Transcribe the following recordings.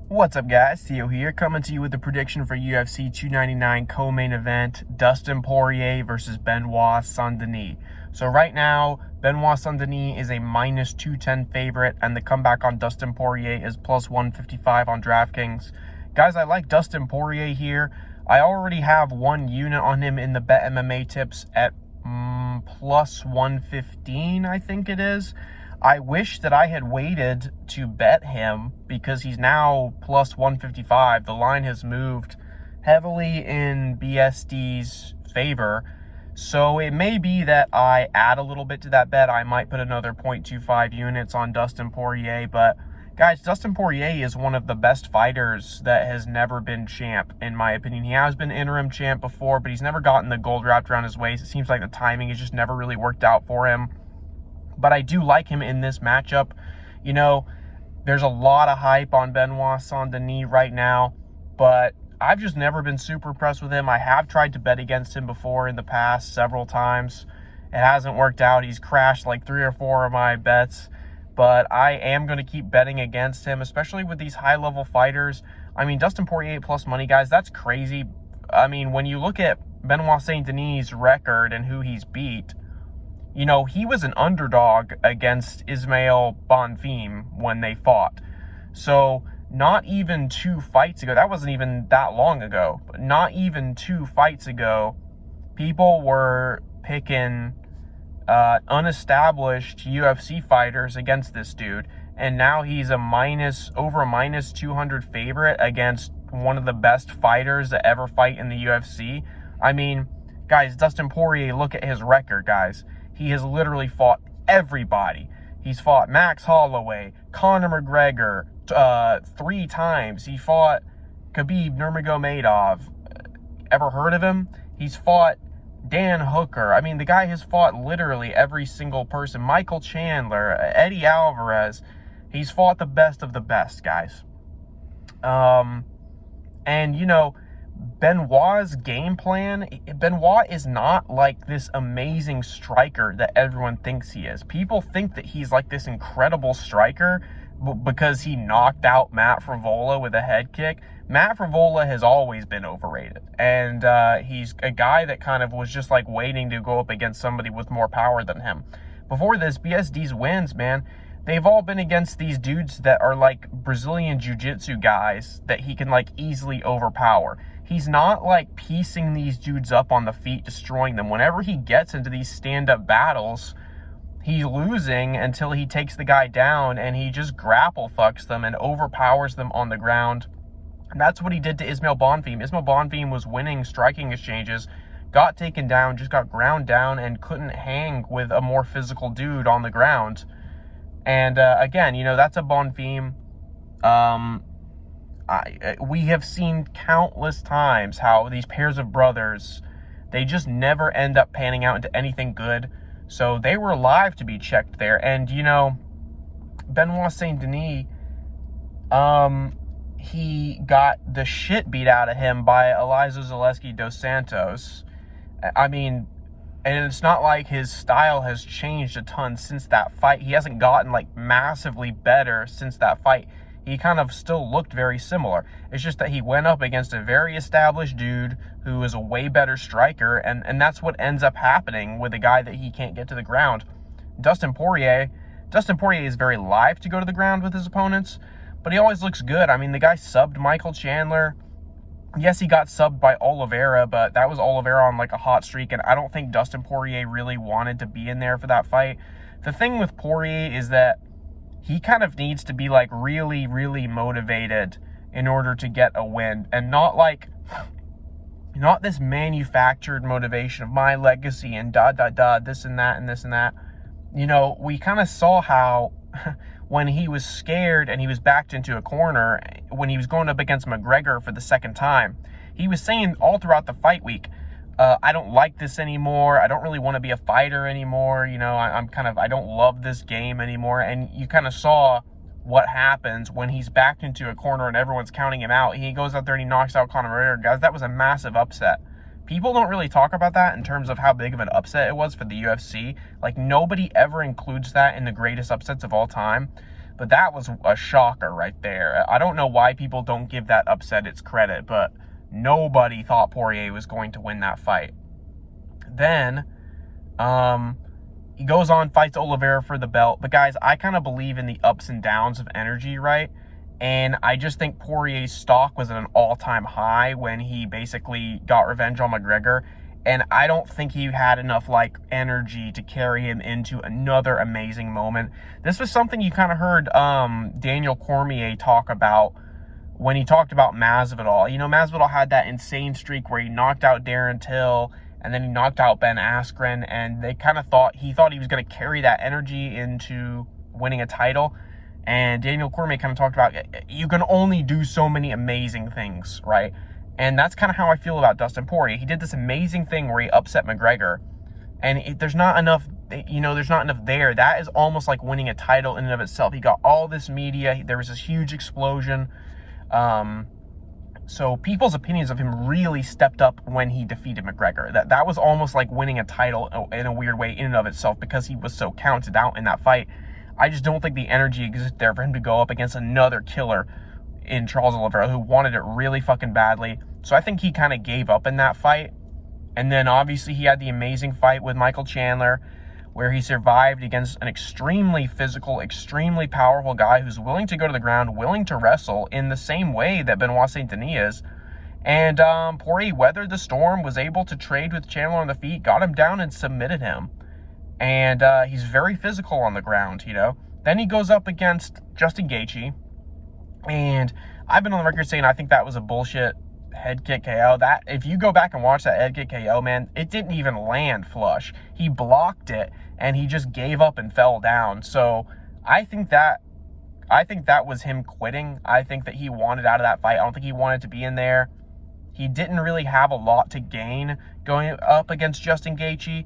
What's up, guys? Theo here, coming to you with a prediction for UFC 299 co-main event, Dustin Poirier versus Benoit Denis. So right now, Benoit Denis is a minus 210 favorite, and the comeback on Dustin Poirier is plus 155 on DraftKings. Guys, I like Dustin Poirier here. I already have one unit on him in the Bet MMA tips at plus 115, I think it is. I wish that I had waited to bet him because he's now plus 155. The line has moved heavily in BSD's favor. So it may be that I add a little bit to that bet. I might put another 0.25 units on Dustin Poirier. But guys, Dustin Poirier is one of the best fighters that has never been champ, in my opinion. He has been interim champ before, but he's never gotten the gold wrapped around his waist. It seems like the timing has just never really worked out for him. But I do like him in this matchup. You know, there's a lot of hype on Benoit Denis right now, but I've just never been super impressed with him. I have tried to bet against him before in the past several times. It hasn't worked out. He's crashed like 3 or 4 of my bets, but I am going to keep betting against him, especially with these high-level fighters. I mean, Dustin Poirier plus money, guys, that's crazy. I mean, when you look at Benoit Denis' record and who he's beat, you know, he was an underdog against Ismail Bonfim when they fought. So not even 2 fights ago, that wasn't even that long ago, but not even 2 fights ago, people were picking unestablished UFC fighters against this dude. And now he's over a minus 200 favorite against one of the best fighters that ever fight in the UFC. I mean, guys, Dustin Poirier, look at his record, guys. He has literally fought everybody. He's fought Max Holloway, Conor McGregor 3 times. He fought Khabib Nurmagomedov. Ever heard of him? He's fought Dan Hooker. I mean, the guy has fought literally every single person. Michael Chandler, Eddie Alvarez. He's fought the best of the best, guys. And, you know, Benoit's game plan, Benoit is not like this amazing striker that everyone thinks he is. People think that he's like this incredible striker because he knocked out Matt Frevola with a head kick. Matt Frevola has always been overrated. And he's a guy that kind of was just like waiting to go up against somebody with more power than him. Before this, BSD's wins, man, they've all been against these dudes that are like Brazilian jiu-jitsu guys that he can like easily overpower. He's not like piecing these dudes up on the feet, destroying them. Whenever he gets into these stand-up battles, he's losing until he takes the guy down and he just grapple fucks them and overpowers them on the ground. And that's what he did to Ismail Bonfim. Ismail Bonfim was winning striking exchanges, got taken down, just got ground down and couldn't hang with a more physical dude on the ground. And again, you know, that's a Bonfim. We have seen countless times how these pairs of brothers, they just never end up panning out into anything good. So they were live to be checked there. And, you know, Benoit Denis, he got the shit beat out of him by Elizeu Zaleski dos Santos. I mean, and it's not like his style has changed a ton since that fight. He hasn't gotten, like, massively better since that fight. He kind of still looked very similar. It's just that he went up against a very established dude who is a way better striker, and that's what ends up happening with a guy that he can't get to the ground. Dustin Poirier is very live to go to the ground with his opponents, but he always looks good. I mean, the guy subbed Michael Chandler. Yes, he got subbed by Oliveira, but that was Oliveira on like a hot streak, and I don't think Dustin Poirier really wanted to be in there for that fight. The thing with Poirier is that he kind of needs to be like really, really motivated in order to get a win, and not this manufactured motivation of my legacy and this and that and this and that. You know, we kind of saw how when he was scared and he was backed into a corner, when he was going up against McGregor for the second time, he was saying all throughout the fight week, I don't like this anymore. I don't really want to be a fighter anymore. You know, I don't love this game anymore. And you kind of saw what happens when he's backed into a corner and everyone's counting him out. He goes out there and he knocks out Conor McGregor. Guys, that was a massive upset. People don't really talk about that in terms of how big of an upset it was for the UFC. Like, nobody ever includes that in the greatest upsets of all time. But that was a shocker right there. I don't know why people don't give that upset its credit, but nobody thought Poirier was going to win that fight. Then, he goes on, fights Oliveira for the belt. But guys, I kind of believe in the ups and downs of energy, right? And I just think Poirier's stock was at an all-time high when he basically got revenge on McGregor. And I don't think he had enough, like, energy to carry him into another amazing moment. This was something you kind of heard Daniel Cormier talk about when he talked about Masvidal. You know, Masvidal had that insane streak where he knocked out Darren Till, and then he knocked out Ben Askren, and they kind of thought he was going to carry that energy into winning a title. And Daniel Cormier kind of talked about, you can only do so many amazing things, right? And that's kind of how I feel about Dustin Poirier. He did this amazing thing where he upset McGregor, and there's not enough, there's not enough there. That is almost like winning a title in and of itself. He got all this media. There was this huge explosion. So people's opinions of him really stepped up when he defeated McGregor. That was almost like winning a title in a weird way in and of itself, because he was so counted out in that fight. I just don't think the energy exists there for him to go up against another killer in Charles Oliveira, who wanted it really fucking badly. So I think he kind of gave up in that fight. And then obviously he had the amazing fight with Michael Chandler, where he survived against an extremely physical, extremely powerful guy who's willing to go to the ground, willing to wrestle in the same way that Benoit St. Denis is. And Poirier weathered the storm, was able to trade with Chandler on the feet, got him down and submitted him. And he's very physical on the ground, Then he goes up against Justin Gaethje. And I've been on the record saying I think that was a bullshit head kick KO. That, if you go back and watch that head kick KO, man, it didn't even land flush. He blocked it, and he just gave up and fell down. So I think that was him quitting. I think that he wanted out of that fight. I don't think he wanted to be in there. He didn't really have a lot to gain going up against Justin Gaethje.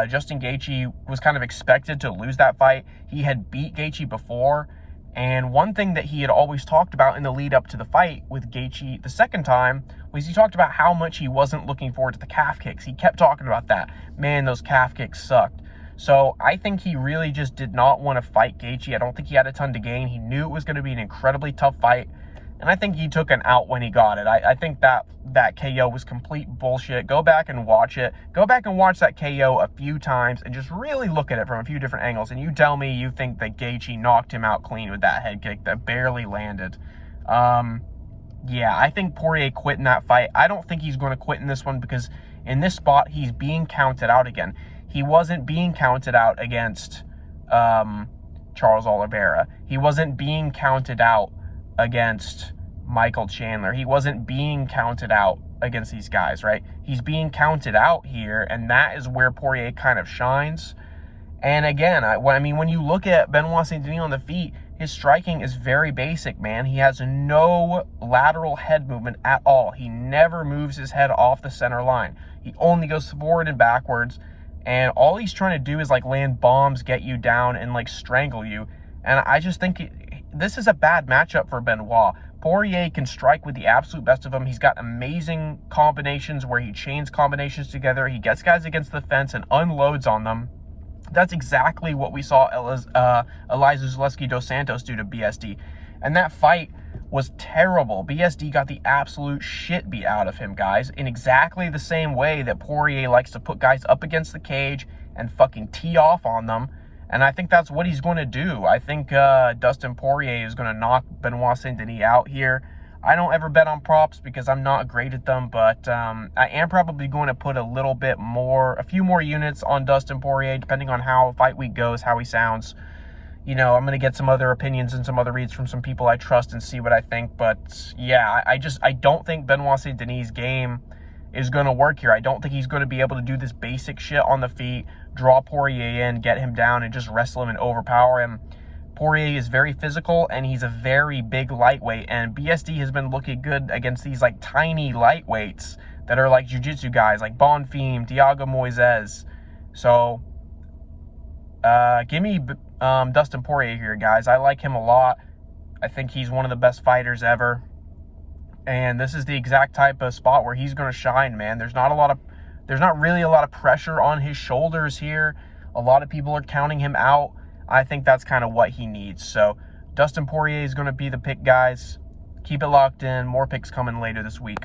Justin Gaethje was kind of expected to lose that fight. He had beat Gaethje before. And one thing that he had always talked about in the lead up to the fight with Gaethje the second time was he talked about how much he wasn't looking forward to the calf kicks. He kept talking about that. Man, those calf kicks sucked. So I think he really just did not want to fight Gaethje. I don't think he had a ton to gain. He knew it was going to be an incredibly tough fight. And I think he took an out when he got it. I think that KO was complete bullshit. Go back and watch it. Go back and watch that KO a few times and just really look at it from a few different angles. And you tell me you think that Gaethje knocked him out clean with that head kick that barely landed. Yeah, I think Poirier quit in that fight. I don't think he's going to quit in this one, because in this spot, he's being counted out again. He wasn't being counted out against Charles Oliveira. He wasn't being counted out against Michael Chandler. He wasn't being counted out against these guys, right? He's being counted out here, and that is where Poirier kind of shines. And again, I mean, when you look at Benoit St. Denis on the feet, his striking is very basic, man. He has no lateral head movement at all. He never moves his head off the center line. He only goes forward and backwards, and all he's trying to do is like land bombs, get you down, and like strangle you. And I just think this is a bad matchup for Benoit. Poirier can strike with the absolute best of them. He's got amazing combinations where he chains combinations together. He gets guys against the fence and unloads on them. That's exactly what we saw Elizeu Zaleski dos Santos do to BSD. And that fight was terrible. BSD got the absolute shit beat out of him, guys, in exactly the same way that Poirier likes to put guys up against the cage and fucking tee off on them. And I think that's what he's going to do. I think Dustin Poirier is going to knock Benoit St. Denis out here. I don't ever bet on props because I'm not great at them, but I am probably going to put a few more units on Dustin Poirier, depending on how fight week goes, how he sounds. I'm going to get some other opinions and some other reads from some people I trust and see what I think. But yeah, I don't think Benoit St. Denis' game is going to work here. I don't think he's going to be able to do this basic shit on the feet, draw Poirier in, get him down, and just wrestle him and overpower him. Poirier is very physical, and he's a very big lightweight, and BSD has been looking good against these like tiny lightweights that are like jiu-jitsu guys, like Bonfim, Thiago Moises. So give me Dustin Poirier here, guys. I like him a lot. I think he's one of the best fighters ever. And this is the exact type of spot where he's going to shine, man. There's not really a lot of pressure on his shoulders here. A lot of people are counting him out. I think that's kind of what he needs. So Dustin Poirier is going to be the pick, guys. Keep it locked in. More picks coming later this week.